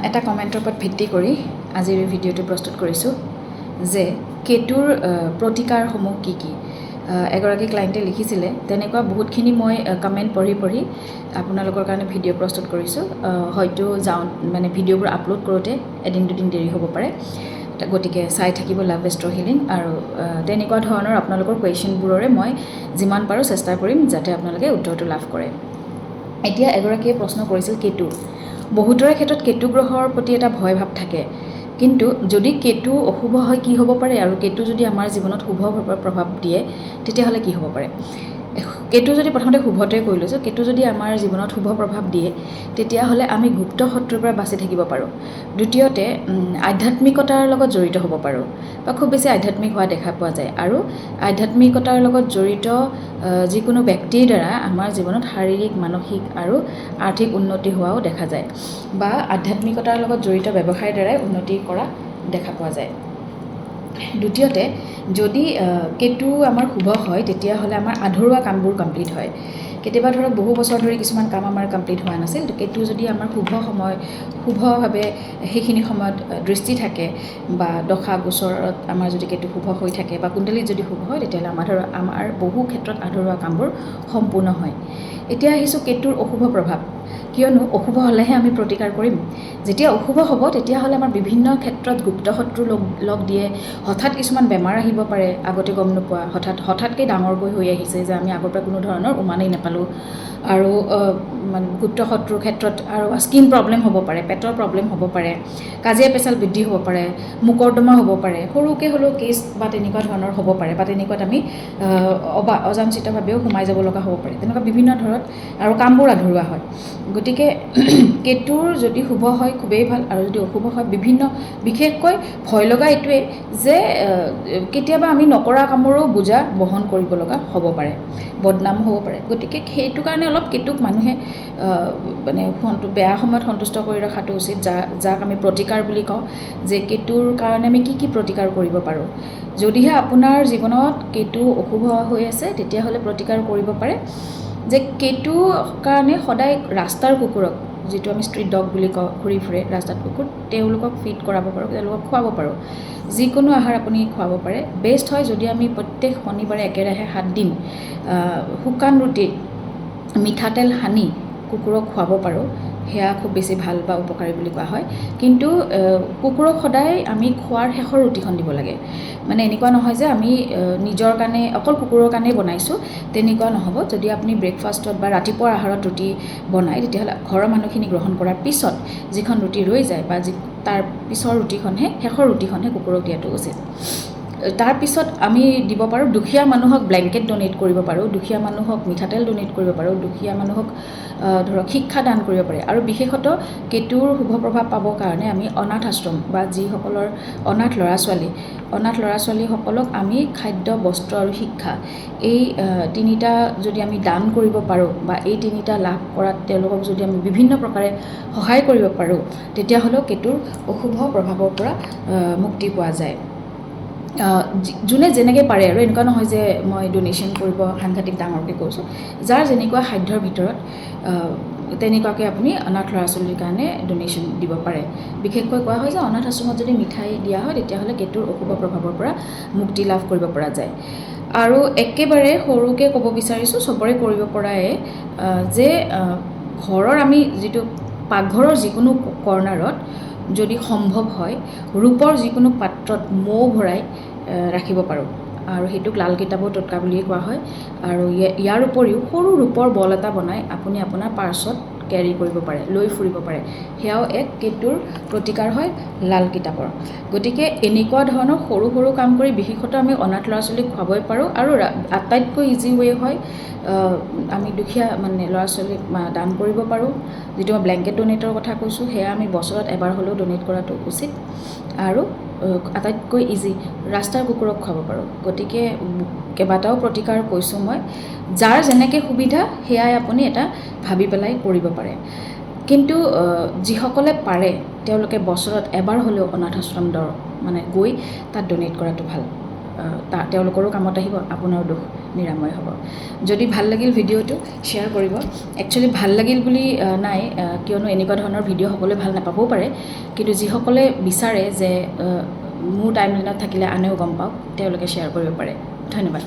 এটা কমেণ্টৰ ওপৰত ভিত্তি কৰি আজিৰ ভিডিঅ'টো প্ৰস্তুত কৰিছোঁ যে কেতুৰ প্ৰতিকাৰসমূহ কি কি। এগৰাকী ক্লায়েণ্টে লিখিছিলে, তেনেকুৱা বহুতখিনি মই কমেণ্ট পঢ়ি আপোনালোকৰ কাৰণে ভিডিঅ' প্ৰস্তুত কৰিছোঁ। হয়তো মানে ভিডিঅ'বোৰ আপলোড কৰোঁতে এদিন দুদিন দেৰি হ'ব পাৰে, গতিকে চাই থাকিব লাভ এষ্ট্ৰ হিলিং। আৰু তেনেকুৱা ধৰণৰ আপোনালোকৰ কুৱেশ্যনবোৰৰে মই যিমান পাৰোঁ চেষ্টা কৰিম যাতে আপোনালোকে উত্তৰটো লাভ কৰে। এতিয়া এগৰাকীয়ে প্ৰশ্ন কৰিছিল কেতু। বহুতৰে ক্ষেত্ৰত কেতু গ্ৰহৰ প্ৰতি এটা ভয় ভাৱ থাকে, কিন্তু যদি কেতু অশুভ হয় কি হ'ব পাৰে, আৰু কেতু যদি আমাৰ জীৱনত শুভ প্ৰভাৱ দিয়ে তেতিয়াহ'লে কি হ'ব পাৰে। কেতু যদি প্ৰথমতে শুভটোৱে কৈ লৈছোঁ, কেতু যদি আমাৰ জীৱনত শুভ প্ৰভাৱ দিয়ে তেতিয়াহ'লে আমি গুপ্ত শত্ৰুৰ পৰা বাচি থাকিব পাৰোঁ। দ্বিতীয়তে আধ্যাত্মিকতাৰ লগত জড়িত হ'ব পাৰোঁ, বা খুব বেছি আধ্যাত্মিক হোৱা দেখা পোৱা যায়। আৰু আধ্যাত্মিকতাৰ লগত জড়িত যিকোনো ব্যক্তিৰ দ্বাৰা আমাৰ জীৱনত শাৰীৰিক, মানসিক আৰু আৰ্থিক উন্নতি হোৱাও দেখা যায়, বা আধ্যাত্মিকতাৰ লগত জড়িত ব্যৱসায়ৰ দ্বাৰাই উন্নতি কৰা দেখা পোৱা যায়। দ্বিতীয়তে যদি কেতু আমাৰ শুভ হয় তেতিয়াহ'লে আমাৰ আধৰুৱা কামবোৰ কমপ্লিট হয়। কেতিয়াবা ধৰক বহু বছৰ ধৰি কিছুমান কাম আমাৰ কমপ্লিট হোৱা নাছিল, কেতু যদি আমাৰ শুভভাৱে সেইখিনি সময়ত দৃষ্টি থাকে, বা দশা গোচৰত আমাৰ যদি কেতু শুভ হৈ থাকে, বা কুণ্ডলীত যদি শুভ হয়, তেতিয়াহ'লে আমাৰ বহু ক্ষেত্ৰত আধৰুৱা কামবোৰ সম্পূৰ্ণ হয়। এতিয়া আহিছোঁ কেতুৰ অশুভ প্ৰভাৱ। কিয়নো অশুভ হ'লেহে আমি প্ৰতিকাৰ কৰিম। যেতিয়া অশুভ হ'ব তেতিয়াহ'লে আমাৰ বিভিন্ন ক্ষেত্ৰত গুপ্ত শত্ৰু লগ দিয়ে, হঠাৎ কিছুমান বেমাৰ আহিব পাৰে, আগতে গম নোপোৱা, হঠাৎকৈ ডাঙৰকৈ হৈ আহিছে যে আমি আগৰ পৰা কোনো ধৰণৰ উমানেই নাপালোঁ। আৰু মানে গুপ্ত শত্ৰুৰ ক্ষেত্ৰত আৰু স্কিন প্ৰব্লেম হ'ব পাৰে, পেটৰ প্ৰব্লেম হ'ব পাৰে, কাজিয়া পেচাল বৃদ্ধি হ'ব পাৰে, মোকৰ্দমা হ'ব পাৰে, সৰুকৈ হ'লেও কেছ বা তেনেকুৱা ধৰণৰ হ'ব পাৰে, বা তেনেকুৱাত আমি অযাচিতভাৱেও সোমাই যাব লগা হ'ব পাৰে, তেনেকুৱা বিভিন্ন ধৰণত, আৰু কামবোৰ আধৰুৱা হয়। গতিকে কেতুৰ যদি শুভ হয় খুবেই ভাল, আৰু যদি অশুভ হয় বিশেষকৈ ভয় লগা এইটোৱে যে কেতিয়াবা আমি নকৰা কামৰো বোজা বহন কৰিব লগা হ'ব পাৰে, বদনাম হ'ব পাৰে। গতিকে সেইটো কাৰণে অলপ কেতুক মানুহে মানে বেয়া সময়ত সন্তুষ্ট কৰি ৰখাটো উচিত, যাক আমি প্ৰতিকাৰ বুলি কওঁ, যে কেতুৰ কাৰণে আমি কি প্ৰতিকাৰ কৰিব পাৰোঁ। যদিহে আপোনাৰ জীৱনত কেতু অশুভ হৈ আছে তেতিয়াহ'লে প্ৰতিকাৰ কৰিব পাৰে যে কেতু কাৰণে সদায় ৰাস্তাৰ কুকুৰক, যিটো আমি ষ্ট্ৰীট ডগ বুলি কওঁ, ঘূৰি ফুৰে ৰাস্তাত কুকুৰ, তেওঁলোকক ফিড কৰাব পাৰোঁ, তেওঁলোকক খুৱাব পাৰোঁ। যিকোনো আহাৰ আপুনি খুৱাব পাৰে। বেষ্ট হয় যদি আমি প্ৰত্যেক শনিবাৰে একেৰাহে 7 দিন শুকান ৰুটিত মিঠাতেল সানি কুকুৰক খুৱাব পাৰোঁ, সেয়া খুব বেছি ভাল বা উপকাৰী বুলি কোৱা হয়। কিন্তু কুকুৰক সদায় আমি খোৱাৰ শেষৰ ৰুটিখন দিব লাগে। মানে এনেকুৱা নহয় যে আমি নিজৰ কাৰণে অকল কুকুৰৰ কাৰণেই বনাইছোঁ, তেনেকুৱা নহ'ব। যদি আপুনি ব্ৰেকফাষ্টত বা ৰাতিপুৱাৰ আহাৰত ৰুটি বনায়, তেতিয়াহ'লে ঘৰৰ মানুহখিনি গ্ৰহণ কৰাৰ পিছত যিখন ৰুটি ৰৈ যায়, বা তাৰ পিছৰ ৰুটিখনহে, শেষৰ ৰুটিখনহে কুকুৰক দিয়াটো উচিত। তাৰপিছত আমি দিব পাৰোঁ, দুখীয়া মানুহক ব্লেংকেট ডনেট কৰিব পাৰোঁ, দুখীয়া মানুহক মিঠাতেল ডনেট কৰিব পাৰোঁ, দুখীয়া মানুহক ধৰক শিক্ষা দান কৰিব পাৰে। আৰু বিশেষতঃ কেতুৰ শুভ প্ৰভাৱ পাবৰ কাৰণে আমি অনাথ আশ্ৰম, বা যিসকলৰ অনাথ ল'ৰা ছোৱালীসকলক আমি খাদ্য, বস্ত্ৰ আৰু শিক্ষা, এই তিনিটা যদি আমি দান কৰিব পাৰোঁ, বা এই তিনিটা লাভ কৰাত তেওঁলোকক যদি আমি বিভিন্ন প্ৰকাৰে সহায় কৰিব পাৰোঁ, তেতিয়াহ'লেও কেতুৰ অশুভ প্ৰভাৱৰ পৰা মুক্তি পোৱা যায়। যোনে যেনেকৈ পাৰে, আৰু এনেকুৱা নহয় যে মই ডনেশ্যন কৰিব সাংঘাতিক ডাঙৰকৈ কৈছোঁ, যাৰ যেনেকুৱা সাধ্যৰ ভিতৰত তেনেকুৱাকৈ আপুনি অনাথ ল'ৰা ছোৱালীৰ কাৰণে ডনেশ্যন দিব পাৰে। বিশেষকৈ কোৱা হয় যে অনাথ আশ্ৰমত যদি মিঠাই দিয়া হয় তেতিয়াহ'লে কেতুৰ অশুভ প্ৰভাৱৰ পৰা মুক্তি লাভ কৰিব পৰা যায়। আৰু একেবাৰে সৰুকৈ ক'ব বিচাৰিছোঁ, চবৰে কৰিব পৰাই, যে ঘৰৰ আমি যিটো পাকঘৰৰ যিকোনো কৰ্ণাৰত যদি সম্ভৱ হয় ৰূপৰ যিকোনো পাত্ৰত মৌ ভৰাই ৰাখিব পাৰোঁ, আৰু সেইটোক লাল কিতাপৰ টোটকা বুলিয়ে কোৱা হয়। আৰু ইয়াৰ উপৰিও সৰু ৰূপৰ বল এটা বনাই আপুনি আপোনাৰ পাৰ্চত কেৰি কৰিব পাৰে, লৈ ফুৰিব পাৰে, সেয়াও এক কেতুৰ প্ৰতিকাৰ হয় লাল কিতাপৰ। গতিকে এনেকুৱা ধৰণৰ সৰু সৰু কাম কৰি বিশেষতঃ আমি অনাথ ল'ৰা ছোৱালীক খুৱাবই পাৰোঁ। আৰু আটাইতকৈ ইজি ৱে হয় আমি দুখীয়া মানে ল'ৰা ছোৱালীক দান কৰিব পাৰোঁ। যিটো মই ব্লেংকেট ডনেটৰ কথা কৈছোঁ, সেয়া আমি বছৰত এবাৰ হ'লেও ডনেট কৰাটো উচিত। আৰু আটাইতকৈ ইজি ৰাস্তাৰ কুকুৰক খুৱাব পাৰোঁ। গতিকে কেইবাটাও প্ৰতিকাৰ কৈছোঁ মই, যাৰ যেনেকৈ সুবিধা সেয়াই আপুনি এটা ভাবি পেলাই কৰিব পাৰে। কিন্তু যিসকলে পাৰে তেওঁলোকে বছৰত এবাৰ হ'লেও অনাথ আশ্ৰম মানে গৈ তাত ডনেট কৰাটো ভাল। তেওঁলোকৰো কামত আহিব, আপোনাৰো দুখ নিৰাময় হ'ব। যদি ভাল লাগিল ভিডিঅ'টো শ্বেয়াৰ কৰিব। একচুৱেলি ভাল লাগিল বুলি নাই, কিয়নো এনেকুৱা ধৰণৰ ভিডিঅ' সকলোৱে ভাল নাপাবও পাৰে, কিন্তু যিসকলে বিচাৰে যে মোৰ টাইমলাইনত থাকিলে আনেও গম পাওক, তেওঁলোকে শ্বেয়াৰ কৰিব পাৰে। ধন্যবাদ।